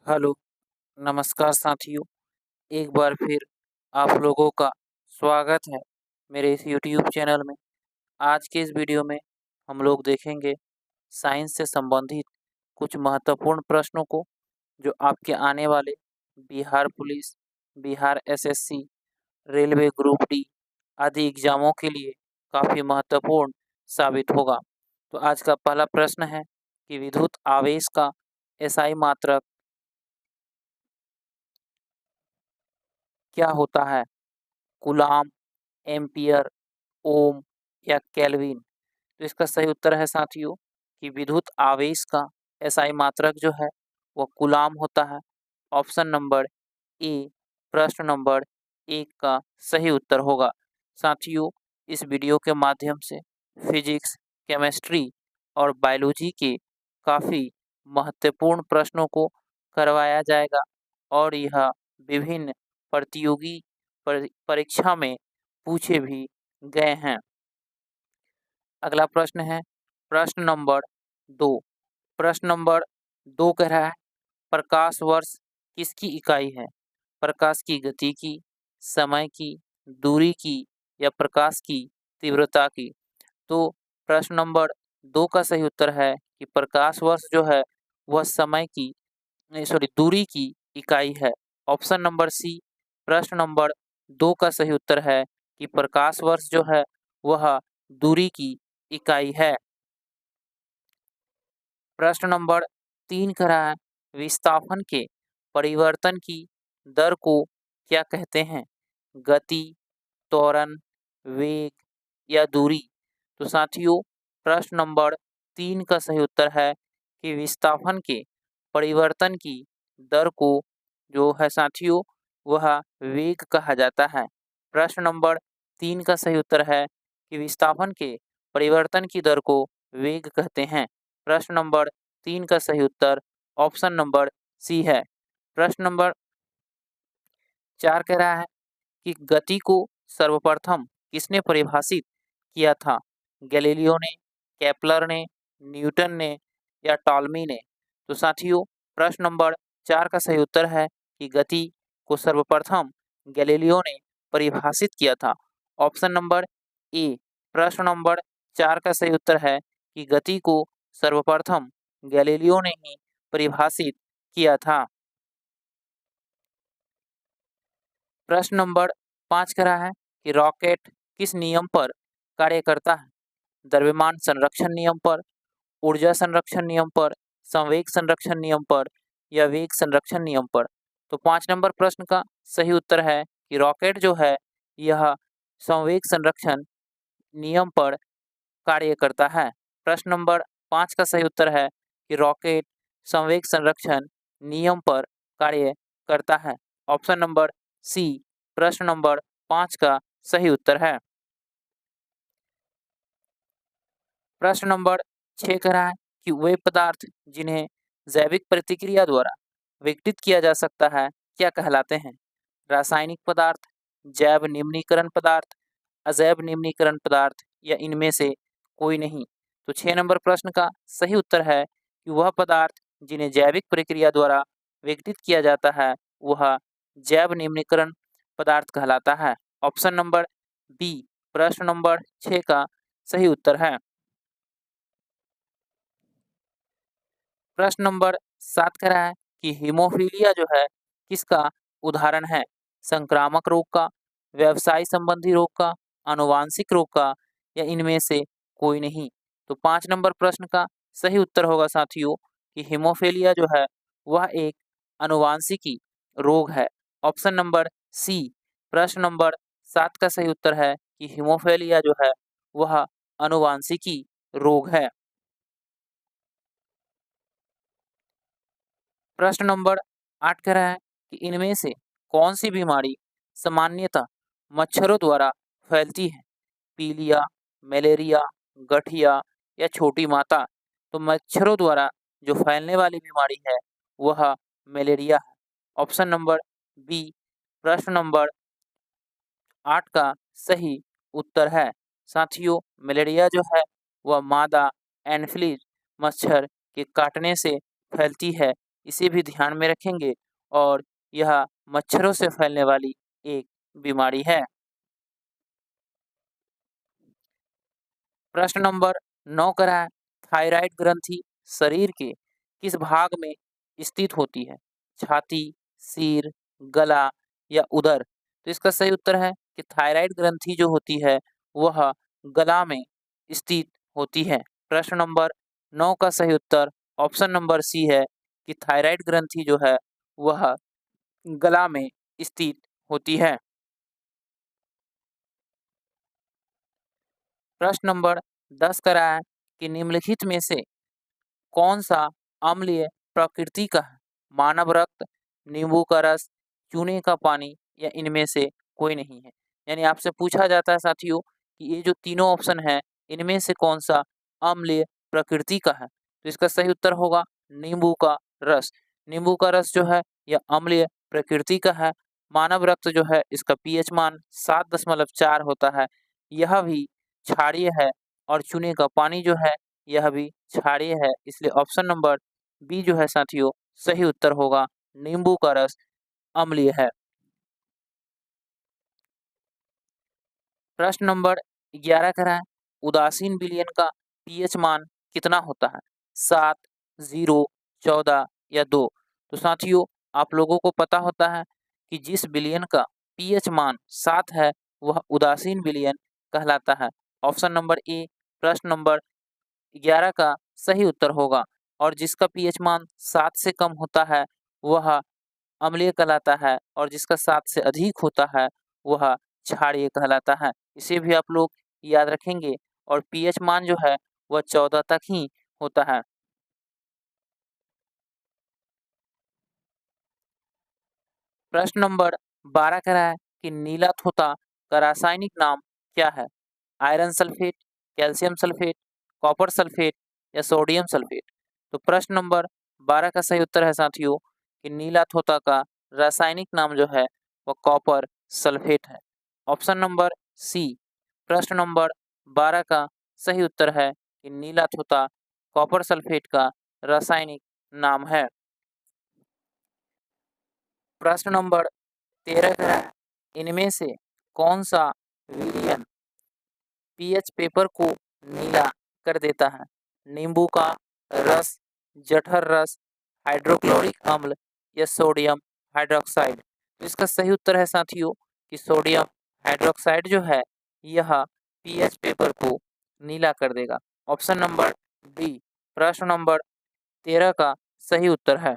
Hello, नमस्कार साथियों। एक बार फिर आप लोगों का स्वागत है मेरे इस यूट्यूब चैनल में। आज के इस वीडियो में हम लोग देखेंगे साइंस से संबंधित कुछ महत्वपूर्ण प्रश्नों को, जो आपके आने वाले Bihar police, Bihar SSC, railway group D आदि एग्जामों के लिए काफ़ी महत्वपूर्ण साबित होगा। तो आज का पहला प्रश्न है कि विद्युत आवेश का एसआई मात्रक क्या होता है? कूलाम, एम्पियर, ओम या केल्विन? तो इसका सही उत्तर है साथियों कि विद्युत आवेश का एसआई मात्रक जो है वह कूलाम होता है। ऑप्शन नंबर ए, प्रश्न नंबर 1 का सही उत्तर होगा। साथियों, इस वीडियो के माध्यम से फिजिक्स, केमिस्ट्री और बायोलॉजी के काफ़ी महत्वपूर्ण प्रश्नों को करवाया जाएगा और यह विभिन्न प्रतियोगी परीक्षा में पूछे भी गए हैं। अगला प्रश्न है प्रश्न नंबर 2। प्रश्न नंबर 2 कह रहा है, प्रकाश वर्ष किसकी इकाई है? प्रकाश की गति की, समय की, दूरी की या प्रकाश की तीव्रता की? तो प्रश्न नंबर 2 का सही उत्तर है कि प्रकाश वर्ष जो है वह समय की, नहीं सॉरी, दूरी की इकाई है। ऑप्शन नंबर सी, प्रश्न नंबर 2 का सही उत्तर है कि प्रकाश वर्ष जो है वह दूरी की इकाई है। प्रश्न नंबर 3 कह रहा है, विस्थापन के परिवर्तन की दर को क्या कहते हैं? गति, त्वरण, वेग या दूरी? तो साथियों, प्रश्न नंबर 3 का सही उत्तर है कि विस्थापन के परिवर्तन की दर को जो है साथियों वह वेग कहा जाता है। प्रश्न नंबर 3 का सही उत्तर है कि विस्थापन के परिवर्तन की दर को वेग कहते हैं। प्रश्न नंबर 3 का सही उत्तर ऑप्शन नंबर सी है। प्रश्न नंबर 4 कह रहा है कि गति को सर्वप्रथम किसने परिभाषित किया था? गैलीलियो ने, केपलर ने, न्यूटन ने या टॉलमी ने? तो साथियों, प्रश्न नंबर 4 का सही उत्तर है कि गति को सर्वप्रथम गैलीलियो ने परिभाषित किया था। ऑप्शन नंबर ए, प्रश्न नंबर 4 का सही उत्तर है कि गति को सर्वप्रथम गैलीलियो ने ही परिभाषित किया था। प्रश्न नंबर 5 कह रहा है कि रॉकेट किस नियम पर कार्य करता है? द्रव्यमान संरक्षण नियम पर, ऊर्जा संरक्षण नियम पर, संवेग संरक्षण नियम पर या वेग संरक्षण नियम पर? तो 5 नंबर प्रश्न का सही उत्तर है कि रॉकेट जो है यह संवेग संरक्षण नियम पर कार्य करता है। प्रश्न नंबर 5 का सही उत्तर है कि रॉकेट संवेग संरक्षण नियम पर कार्य करता है। ऑप्शन नंबर सी, प्रश्न नंबर 5 का सही उत्तर है। प्रश्न नंबर 6 कह रहा है कि वे पदार्थ जिन्हें जैविक प्रतिक्रिया द्वारा विघटित किया जा सकता है क्या कहलाते हैं? रासायनिक पदार्थ, जैव निम्नीकरण पदार्थ, अजैव निम्नीकरण पदार्थ या इनमें से कोई नहीं? तो 6 नंबर प्रश्न का सही उत्तर है कि वह पदार्थ जिन्हें जैविक प्रक्रिया द्वारा विघटित किया जाता है वह जैव निम्नीकरण पदार्थ कहलाता है। ऑप्शन नंबर बी, प्रश्न नंबर 6 का सही उत्तर है। प्रश्न नंबर 7 कह रहा है कि हीमोफीलिया जो है किसका उदाहरण है? संक्रामक रोग का, व्यवसाय संबंधी रोग का, आनुवांशिक रोग का या इनमें से कोई नहीं? तो 5 नंबर प्रश्न का सही उत्तर होगा साथियों कि हीमोफीलिया जो है वह एक आनुवांशिकी रोग है। ऑप्शन नंबर सी, प्रश्न नंबर 7 का सही उत्तर है कि हीमोफीलिया जो है वह आनुवांशिकी रोग है। प्रश्न नंबर 8 कह रहा है कि इनमें से कौन सी बीमारी सामान्यतः मच्छरों द्वारा फैलती है? पीलिया, मलेरिया, गठिया या छोटी माता? तो मच्छरों द्वारा जो फैलने वाली बीमारी है वह मलेरिया है। ऑप्शन नंबर बी, प्रश्न नंबर 8 का सही उत्तर है। साथियों, मलेरिया जो है वह मादा एनफ्लूएंजा मच्छर के काटने से फैलती है इसे भी ध्यान में रखेंगे और यह मच्छरों से फैलने वाली एक बीमारी है। प्रश्न नंबर 9 करा है, थायराइड ग्रंथि शरीर के किस भाग में स्थित होती है? छाती, सिर, गला या उदर? तो इसका सही उत्तर है कि थायराइड ग्रंथि जो होती है वह गला में स्थित होती है। प्रश्न नंबर 9 का सही उत्तर ऑप्शन नंबर सी है कि थायराइड ग्रंथि जो है वह गला में स्थित होती है। प्रश्न नंबर 10 करा है कि निम्नलिखित में से कौन सा अम्लीय प्रकृति का है? मानव रक्त, नींबू का रस, चूने का पानी या इनमें से कोई नहीं है। यानी आपसे पूछा जाता है साथियों कि ये जो तीनों ऑप्शन है इनमें से कौन सा अम्लीय प्रकृति का है? तो इसका सही उत्तर होगा नींबू का रस। नींबू का रस जो है यह अम्लीय प्रकृति का है। मानव रक्त जो है इसका पीएच मान 7.4 होता है, यह भी क्षारीय है। और चूने का पानी जो है यह भी क्षारीय है, इसलिए ऑप्शन नंबर बी जो है साथियों सही उत्तर होगा, नींबू का रस अम्लीय है। प्रश्न नंबर 11 करा है, उदासीन विलयन का पीएच मान कितना होता है? 7, 0, 14 या 2? तो साथियों आप लोगों को पता होता है कि जिस विलयन का पीएच मान 7 है वह उदासीन विलयन कहलाता है। ऑप्शन नंबर ए प्रश्न नंबर 11 का सही उत्तर होगा। और जिसका पीएच मान 7 से कम होता है वह अम्लीय कहलाता है, और जिसका 7 से अधिक होता है वह क्षारीय कहलाता है। इसे भी आप लोग याद रखेंगे। और पीएच मान जो है वह 14 तक ही होता है। प्रश्न नंबर 12 कह रहा है कि नीला थोथा का रासायनिक नाम क्या है? Iron sulphate, calcium sulphate, copper sulphate या सोडियम सल्फेट? तो प्रश्न नंबर 12 का सही उत्तर है साथियों कि नीला थोथा का रासायनिक नाम जो है वह कॉपर सल्फेट है। ऑप्शन नंबर सी प्रश्न नंबर 12 का सही उत्तर है कि नीला थोथा कॉपर सल्फेट का रासायनिक नाम है। प्रश्न नंबर 13 है, इनमें से कौन सा विलयन पीएच पेपर को नीला कर देता है? नींबू का रस, जठर रस, हाइड्रोक्लोरिक अम्ल या सोडियम हाइड्रोक्साइड? तो इसका सही उत्तर है साथियों कि सोडियम हाइड्रोक्साइड जो है यह पीएच पेपर को नीला कर देगा। ऑप्शन नंबर बी प्रश्न नंबर 13 का सही उत्तर है।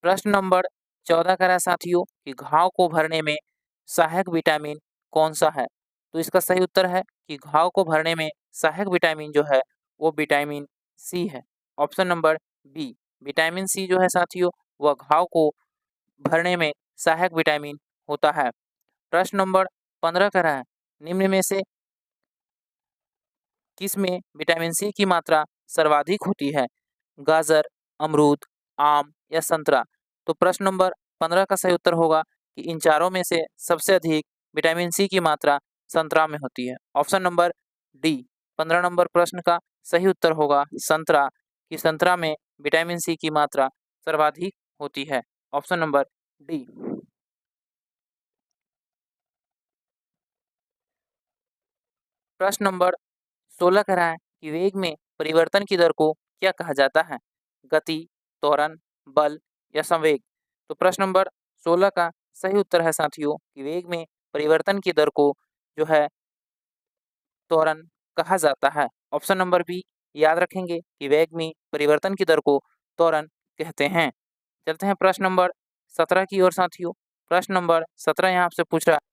प्रश्न नंबर 14 का है साथियों कि घाव को भरने में सहायक विटामिन कौन सा है? तो इसका सही उत्तर है कि घाव को भरने में सहायक विटामिन जो है वो विटामिन सी है। Option number B vitamin C जो है साथियों वह घाव को भरने में सहायक विटामिन होता है। प्रश्न नंबर 15 का है, निम्न में से किस में विटामिन सी की मात्रा सर्वाधिक होती है? गाजर, अमरूद, आम या संतरा? तो प्रश्न नंबर 15 का सही उत्तर होगा कि इन चारों में से सबसे अधिक विटामिन सी की मात्रा संतरा में होती है। ऑप्शन नंबर डी 15 नंबर प्रश्न का सही उत्तर होगा संतरा, कि संतरा में विटामिन सी की मात्रा सर्वाधिक होती है। Option number D. प्रश्न नंबर 16 कह रहा है कि वेग में परिवर्तन की दर को क्या कहा जाता है? गति, त्वरण, बल या संवेग? तो प्रश्न नंबर 16 का सही उत्तर है साथियों कि वेग में परिवर्तन की दर को जो है त्वरण कहा जाता है। ऑप्शन नंबर बी याद रखेंगे कि वेग में परिवर्तन की दर को त्वरण कहते हैं। चलते हैं प्रश्न नंबर 17 की ओर साथियों। प्रश्न नंबर 17 यहाँ आपसे पूछ रहा है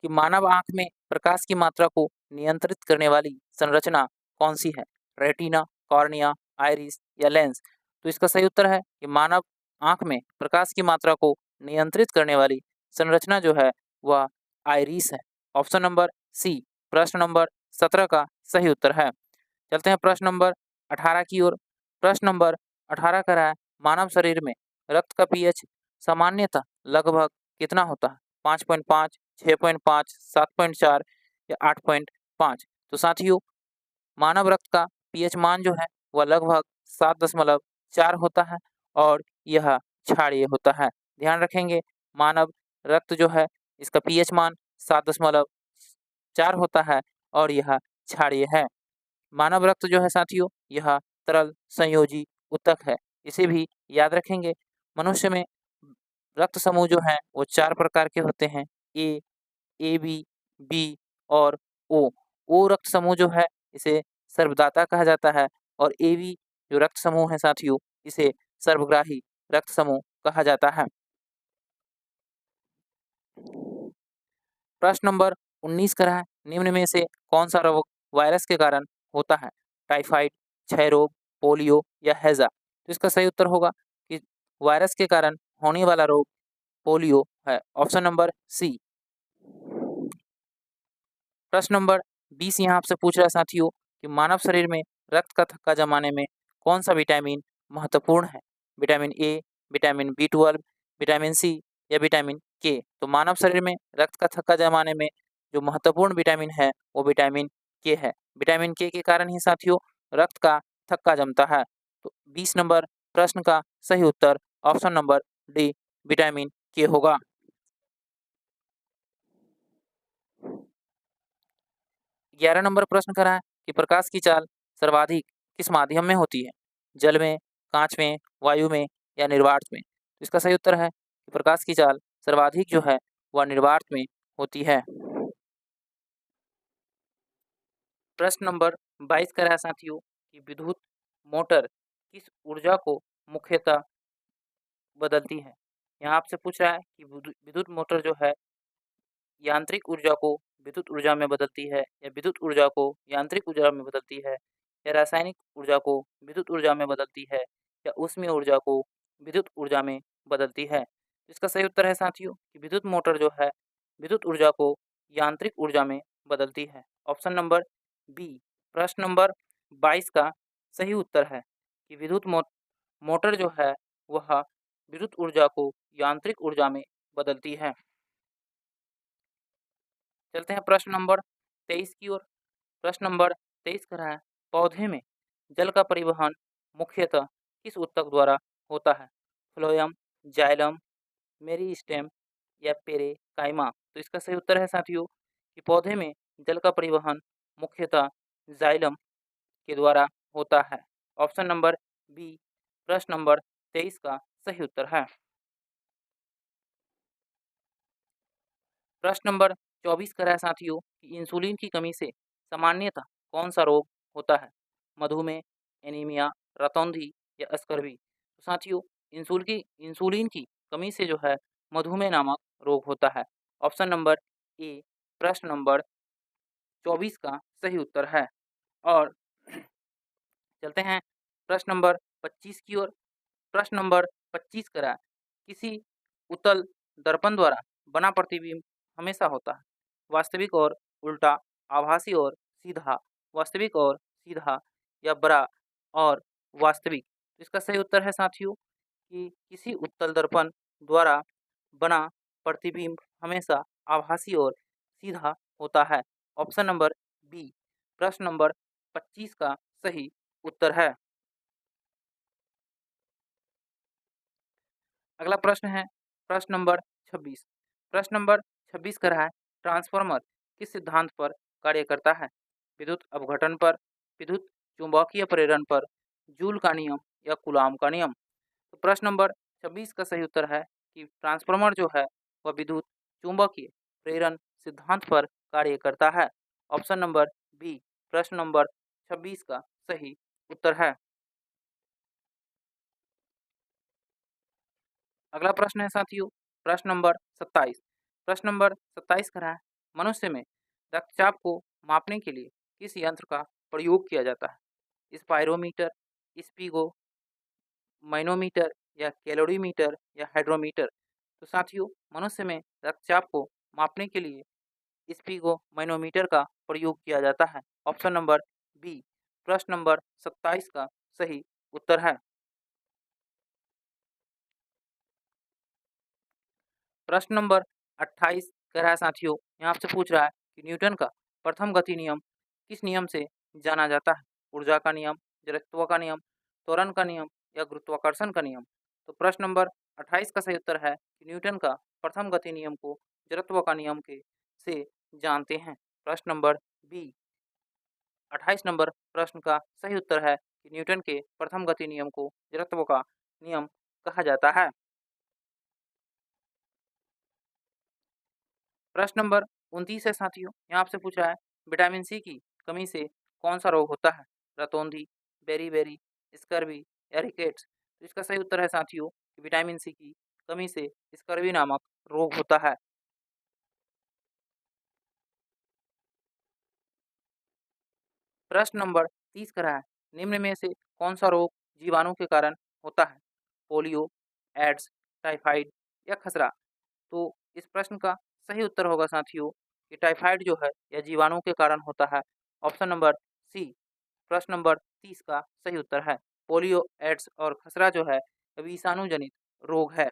कि मानव आंख में प्रकाश की मात्रा को नियंत्रित करने वाली संरचना कौन सी है? रेटिना, कॉर्निया, आइरिस या लेंस? तो इसका सही उत्तर है कि मानव आंख में प्रकाश की मात्रा को नियंत्रित करने वाली संरचना जो है वह आइरिस है। ऑप्शन नंबर सी प्रश्न नंबर 17 का सही उत्तर है। चलते हैं प्रश्न नंबर 18 की ओर। प्रश्न नंबर 18 का है मानव शरीर में रक्त का पीएच सामान्यतः लगभग कितना होता है? 5.5, 6.5, 7.4 या 8.5? तो साथियों मानव रक्त का पीएच मान जो है वह लगभग 7.4 होता है और यह क्षारीय होता है। ध्यान रखेंगे, मानव रक्त जो है इसका पीएच मान 7.4 होता है और यह क्षारीय है। मानव रक्त जो है साथियों यह तरल संयोजी ऊतक है। इसे भी याद रखेंगे। मनुष्य में रक्त समूह जो है वो 4 प्रकार के होते हैं, ए, AB, बी और ओ। ओ रक्त समूह जो है इसे सर्वदाता कहा जाता है और AB जो रक्त समूह है साथियों इसे सर्वग्राही रक्त समूह कहा जाता है। प्रश्न नंबर 19 का है, निम्न में से कौन सा रोग वायरस के कारण होता है? टाइफाइड, क्षय रोग, पोलियो या हैजा? तो इसका सही उत्तर होगा कि वायरस के कारण होने वाला रोग पोलियो है। Option number C. प्रश्न नंबर 20 यहाँ आपसे पूछ रहा है साथियों कि मानव शरीर में रक्त का थक्का जमाने में कौन सा विटामिन महत्वपूर्ण है? Vitamin A, vitamin B12, vitamin C या विटामिन के? तो मानव शरीर में रक्त का थक्का जमाने में जो महत्वपूर्ण विटामिन है वो विटामिन के है। विटामिन के कारण ही साथियों रक्त का थक्का जमता है। तो 20 नंबर प्रश्न का सही उत्तर ऑप्शन नंबर डी विटामिन के होगा। 11 नंबर प्रश्न करा है कि प्रकाश की चाल सर्वाधिक किस माध्यम में होती है? जल में, कांच में, वायु में या निर्वात में? तो इसका सही उत्तर है कि प्रकाश की चाल सर्वाधिक जो है वह निर्वात में होती है। प्रश्न नंबर 22 करा है साथियों कि विद्युत मोटर किस ऊर्जा को मुख्यतः बदलती है? यहाँ आपसे पूछ रहा है कि विद्युत मोटर जो है यांत्रिक ऊर्जा को विद्युत ऊर्जा में बदलती है या विद्युत ऊर्जा को यांत्रिक ऊर्जा में बदलती है या रासायनिक ऊर्जा को विद्युत ऊर्जा में बदलती है या ऊष्मीय ऊर्जा को विद्युत ऊर्जा में बदलती है? इसका सही उत्तर है साथियों कि विद्युत मोटर जो है विद्युत ऊर्जा को यांत्रिक ऊर्जा में बदलती है। Option number B. प्रश्न नंबर 22 का सही उत्तर है कि विद्युत मोटर जो है वह विद्युत ऊर्जा को यांत्रिक ऊर्जा में बदलती है। चलते हैं प्रश्न नंबर 23 की ओर। प्रश्न नंबर 23 कह रहा है पौधे में जल का परिवहन मुख्यतः किस ऊतक द्वारा होता है? फ्लोएम, जाइलम, मेरिस्टेम या पेरेकाइमा? तो इसका सही उत्तर है साथियों कि पौधे में जल का परिवहन मुख्यतः जाइलम के द्वारा होता है। ऑप्शन नंबर बी प्रश्न नंबर 23 का सही उत्तर है। प्रश्न नंबर 24 कह रहा है साथियों कि इंसुलिन की कमी से सामान्यतः कौन सा रोग होता है? मधुमेह, एनीमिया, रतौंधी या स्कर्वी? तो साथियों इंसुलिन की कमी से जो है मधुमेह नामक रोग होता है। ऑप्शन नंबर ए प्रश्न नंबर 24 का सही उत्तर है। और चलते हैं प्रश्न नंबर 25 की ओर। प्रश्न नंबर 25 कह रहा है किसी उत्तल दर्पण द्वारा बना प्रतिबिंब हमेशा होता है वास्तविक और उल्टा, आभासी और सीधा, वास्तविक और सीधा या बड़ा और वास्तविक? इसका सही उत्तर है साथियों कि किसी उत्तल दर्पण द्वारा बना प्रतिबिंब हमेशा आभासी और सीधा होता है। ऑप्शन नंबर बी प्रश्न नंबर 25 का सही उत्तर है। अगला प्रश्न है प्रश्न नंबर 26। प्रश्न नंबर 26 का रहा है ट्रांसफार्मर किस सिद्धांत पर कार्य करता है? विद्युत अपघटन पर, विद्युत चुंबकीय प्रेरण पर, जूल का नियम या कूलाम का नियम? तो प्रश्न नंबर 26 का सही उत्तर है कि ट्रांसफार्मर जो है वह विद्युत चुंबकीय प्रेरण सिद्धांत पर कार्य करता है। ऑप्शन नंबर बी प्रश्न नंबर 26 का सही उत्तर है। अगला प्रश्न है साथियों प्रश्न नंबर 27। प्रश्न नंबर 27 कह रहा है मनुष्य में रक्तचाप को मापने के लिए किस यंत्र का प्रयोग किया जाता है? स्पायरोमीटर, स्पीगो, मैनोमीटर या कैलोरीमीटर या हाइड्रोमीटर? तो साथियों मनुष्य में रक्तचाप को मापने के लिए स्पीगो मैनोमीटर का प्रयोग किया जाता है। ऑप्शन नंबर बी प्रश्न नंबर 27 का सही उत्तर है। प्रश्न नंबर 28 कह रहा है साथियों यहाँ आपसे पूछ रहा है कि न्यूटन का प्रथम गति नियम किस नियम से जाना जाता है? ऊर्जा का नियम, जड़त्व का नियम, त्वरण का नियम या गुरुत्वाकर्षण का नियम? तो प्रश्न नंबर 28 का सही उत्तर है कि न्यूटन का प्रथम गति नियम को जड़त्व का नियम के से जानते हैं। प्रश्न नंबर बी, 28 नंबर प्रश्न का सही उत्तर है कि न्यूटन के प्रथम गति नियम को जड़त्व का नियम कहा जाता है। प्रश्न नंबर 29 है साथियों, यहाँ आपसे पूछा है विटामिन सी की कमी से कौन सा रोग होता है? रतौंधी, बेरी-बेरी, स्कर्वी या रिकेट्स? तो इसका सही उत्तर है साथियों कि विटामिन सी की कमी से स्कर्वी नामक रोग होता है। 30 का रहा है, निम्न में से कौन सा रोग जीवाणु के कारण होता है? पोलियो, एड्स, टाइफाइड या खसरा? तो इस प्रश्न का सही उत्तर होगा साथियों कि टाइफाइड जो है यह जीवाणु के कारण होता है। ऑप्शन नंबर सी, प्रश्न नंबर 30 का सही उत्तर है। पोलियो, एड्स और खसरा जो है विषाणु जनित रोग है।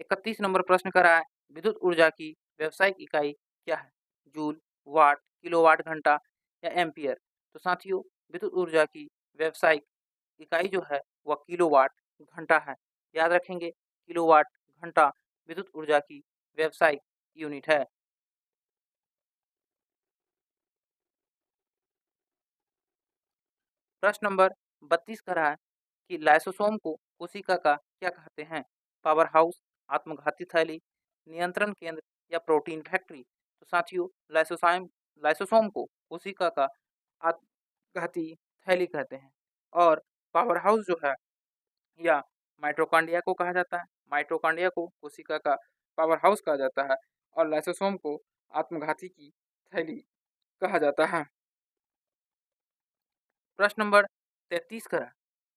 31 नंबर प्रश्न का रहा है विद्युत ऊर्जा की व्यावसायिक इकाई क्या है? जूल, वाट, किलोवाट घंटा या एम्पियर? तो साथियों विद्युत ऊर्जा की व्यावसायिक इकाई जो है वह किलोवाट घंटा है। याद रखेंगे किलोवाट घंटा विद्युत ऊर्जा की व्यावसायिक यूनिट है। प्रश्न नंबर 32 का रहा है कि लाइसोसोम को कोशिका का क्या कहते हैं? पावर हाउस, आत्मघाती थैली, नियंत्रण केंद्र या प्रोटीन फैक्ट्री? तो साथियों लाइसोसोम को कोशिका का आत्मघाती थैली कहते हैं और पावर हाउस जो है या माइटोकॉन्ड्रिया को कहा जाता है। माइटोकॉन्ड्रिया को कोशिका का पावर हाउस कहा जाता है और लाइसोसोम को आत्मघाती की थैली कहा जाता है। प्रश्न नंबर 33 का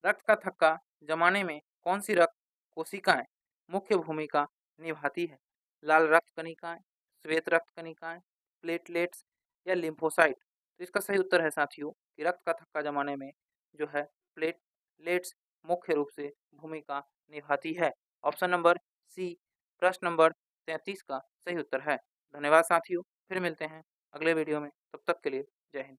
रक्त का थक्का जमाने में कौन सी रक्त कोशिकाएं मुख्य भूमिका निभाती है? लाल रक्त कणिकाएं, श्वेत रक्त कणिकाएं, प्लेटलेट्स या लिम्फोसाइट? तो इसका सही उत्तर है साथियों कि रक्त का थक्का जमाने में जो है प्लेटलेट्स मुख्य रूप से भूमिका निभाती है। ऑप्शन नंबर सी, प्रश्न नंबर 33 का सही उत्तर है। धन्यवाद साथियों, फिर मिलते हैं अगले वीडियो में, तब तक के लिए जय हिंद।